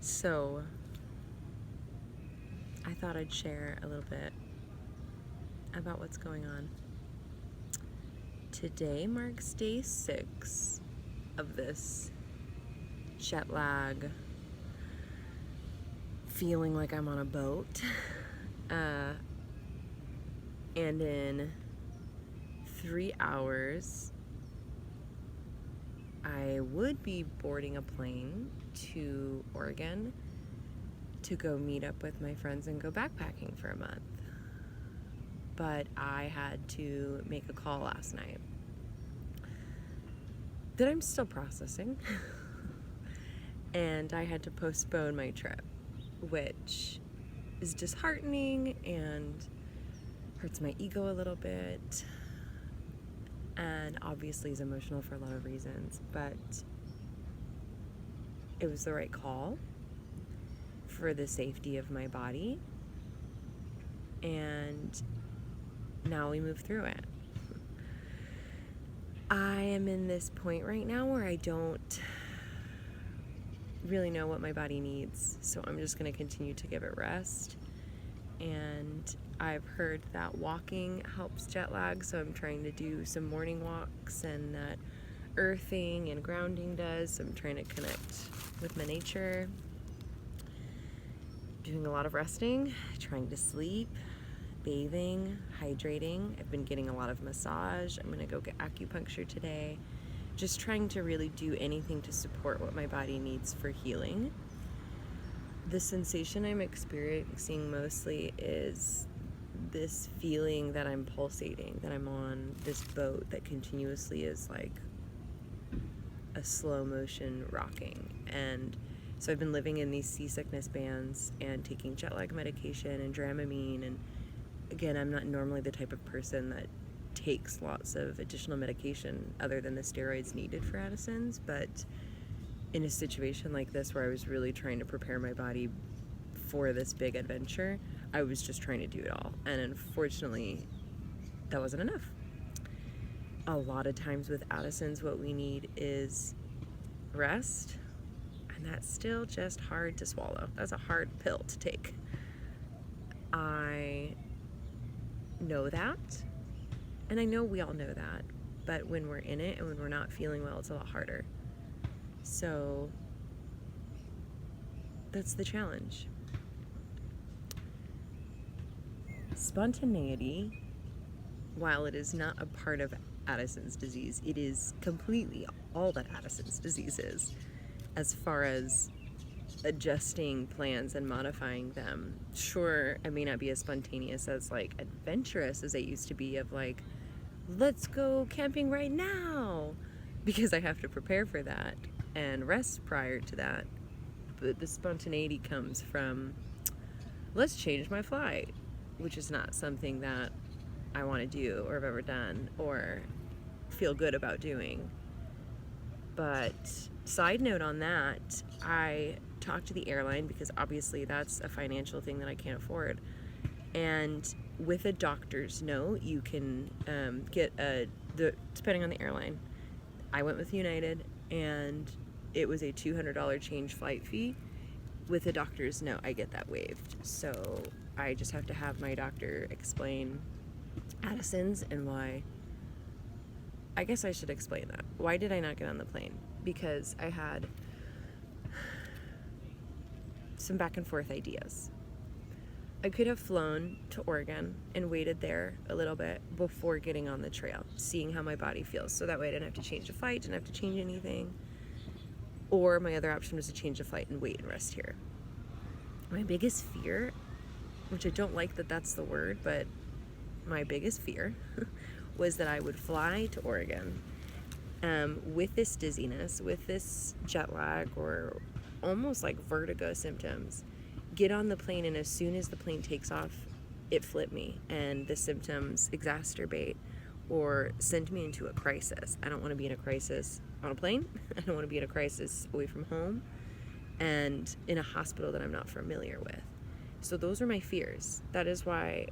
So I thought I'd share a little bit about what's going on. Today marks day 6 of this jet lag, feeling like I'm on a boat. And in 3 hours, I would be boarding a plane to Oregon to go meet up with my friends and go backpacking for a month. But I had to make a call last night that I'm still processing. And I had to postpone my trip, which is disheartening and hurts my ego a little bit, and obviously is emotional for a lot of reasons, but it was the right call for the safety of my body, and now we move through it. I am in this point right now where I don't really know what my body needs, so I'm just going to continue to give it rest. And I've heard that walking helps jet lag, so I'm trying to do some morning walks, and that earthing and grounding does, so I'm trying to connect with my nature. Doing a lot of resting, trying to sleep, bathing, hydrating. I've been getting a lot of massage. I'm gonna go get acupuncture today. Just trying to really do anything to support what my body needs for healing. The sensation I'm experiencing mostly is this feeling that I'm pulsating, that I'm on this boat that continuously is like a slow motion rocking. And so I've been living in these seasickness bands and taking jet lag medication and Dramamine. And again, I'm not normally the type of person that takes lots of additional medication other than the steroids needed for Addison's, but in a situation like this where I was really trying to prepare my body for this big adventure, I was just trying to do it all. And unfortunately, that wasn't enough. A lot of times with Addison's, what we need is rest, and that's still just hard to swallow. That's a hard pill to take. I know that, and I know we all know that, but when we're in it and when we're not feeling well, it's a lot harder. So that's the challenge. Spontaneity, while it is not a part of Addison's disease, it is completely all that Addison's disease is, as far as adjusting plans and modifying them. Sure, I may not be as spontaneous as like adventurous as I used to be, of like, let's go camping right now, because I have to prepare for that and rest prior to that. But the spontaneity comes from, let's change my flight, which is not something that I want to do or have ever done or feel good about doing. But side note on that, I talked to the airline because obviously that's a financial thing that I can't afford. And with a doctor's note, you can get depending on the airline. I went with United, and it was a $200 change flight fee. With a doctor's note, I get that waived. So I just have to have my doctor explain Addison's and why. I guess I should explain that. Why did I not get on the plane? Because I had some back and forth ideas. I could have flown to Oregon and waited there a little bit before getting on the trail, seeing how my body feels. So that way I didn't have to change the flight, didn't have to change anything. Or my other option was to change the flight and wait and rest here. My biggest fear, which I don't like that that's the word, but my biggest fear was that I would fly to Oregon with this dizziness, with this jet lag, or almost like vertigo symptoms, get on the plane, and as soon as the plane takes off, it flipped me and the symptoms exacerbate or send me into a crisis. I don't want to be in a crisis on a plane. I don't want to be in a crisis away from home and in a hospital that I'm not familiar with. So those are my fears. That is why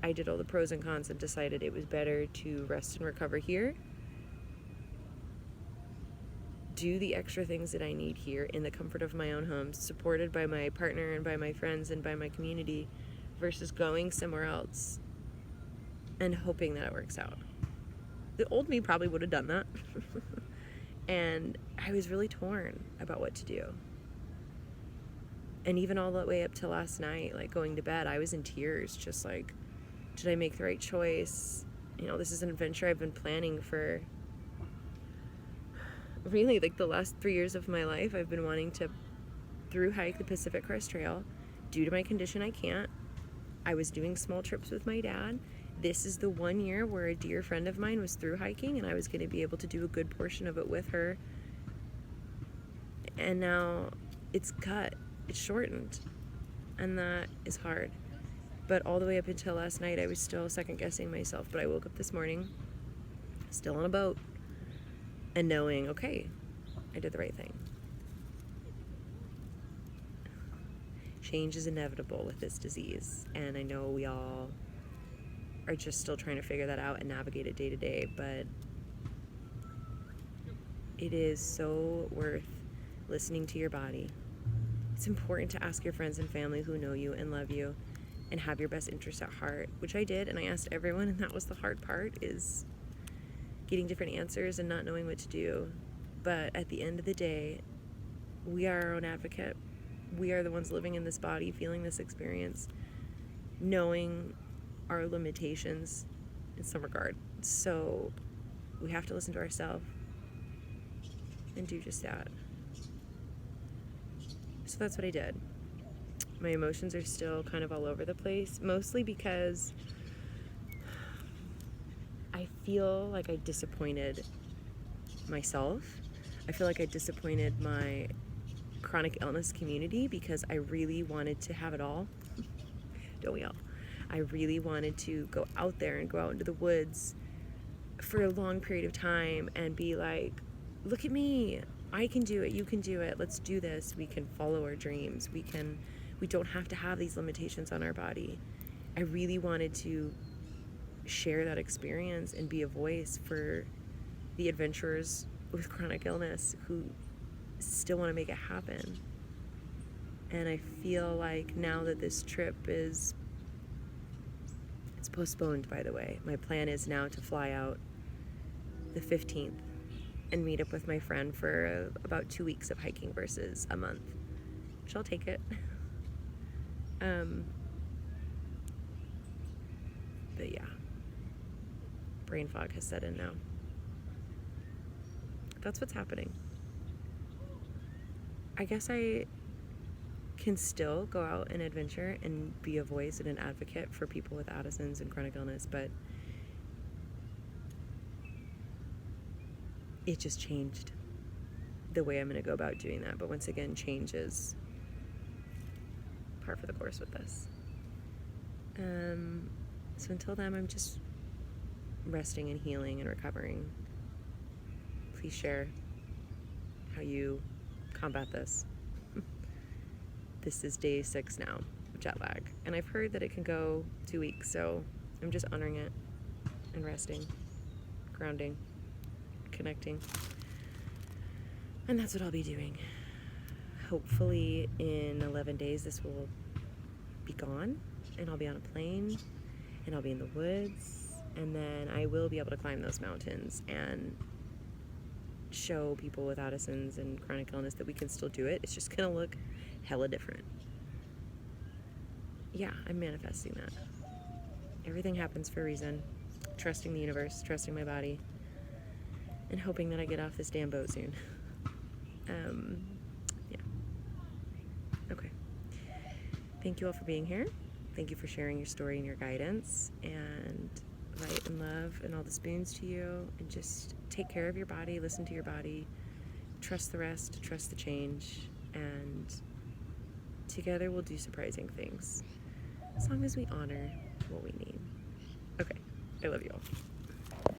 I did all the pros and cons and decided it was better to rest and recover here do the extra things that I need here in the comfort of my own home, supported by my partner and by my friends and by my community, versus going somewhere else and hoping that it works out. The old me probably would have done that. And I was really torn about what to do. And even all the way up to last night, like going to bed, I was in tears, just like, did I make the right choice? You know, this is an adventure I've been planning for really like the last 3 years of my life. I've been wanting to through hike the Pacific Crest Trail. Due to my condition, I can't. I was doing small trips with my dad. This is the 1 year where a dear friend of mine was through hiking, and I was going to be able to do a good portion of it with her. And now it's cut, it's shortened, and that is hard. But all the way up until last night, I was still second guessing myself. But I woke up this morning, still on a boat, and knowing, okay, I did the right thing. Change is inevitable with this disease, and I know we all are just still trying to figure that out and navigate it day to day, but it is so worth listening to your body. It's important to ask your friends and family who know you and love you and have your best interest at heart, which I did, and I asked everyone, and that was the hard part, is getting different answers and not knowing what to do. But at the end of the day, we are our own advocate. We are the ones living in this body, feeling this experience, knowing our limitations in some regard. So we have to listen to ourselves and do just that. So that's what I did. My emotions are still kind of all over the place, mostly because I feel like I disappointed myself. I feel like I disappointed my chronic illness community because I really wanted to have it all. Don't we all? I really wanted to go out there and go out into the woods for a long period of time and be like, look at me, I can do it, you can do it, let's do this, we can follow our dreams, we don't have to have these limitations on our body. I really wanted to share that experience and be a voice for the adventurers with chronic illness who still want to make it happen. And I feel like now that this trip it's postponed, by the way. My plan is now to fly out the 15th and meet up with my friend for about 2 weeks of hiking versus a month, which I'll take it. But yeah, brain fog has set in now. That's what's happening. I guess I can still go out and adventure and be a voice and an advocate for people with Addison's and chronic illness, but it just changed the way I'm going to go about doing that. But once again, change is par for the course with this. So until then, I'm just resting and healing and recovering. Please share how you combat this. This is day 6 now of jet lag, and I've heard that it can go 2 weeks, so I'm just honoring it and resting, grounding, connecting, and that's what I'll be doing. Hopefully in 11 days this will be gone, and I'll be on a plane, and I'll be in the woods, and then I will be able to climb those mountains and show people with Addison's and chronic illness that we can still do it. It's just gonna look hella different. Yeah, I'm manifesting that. Everything happens for a reason. Trusting the universe, trusting my body, and hoping that I get off this damn boat soon. Yeah. Okay. Thank you all for being here. Thank you for sharing your story and your guidance, and light and love and all the spoons to you, and just take care of your body, listen to your body, trust the rest, trust the change, and together we'll do surprising things as long as we honor what we need. Okay, I love you all.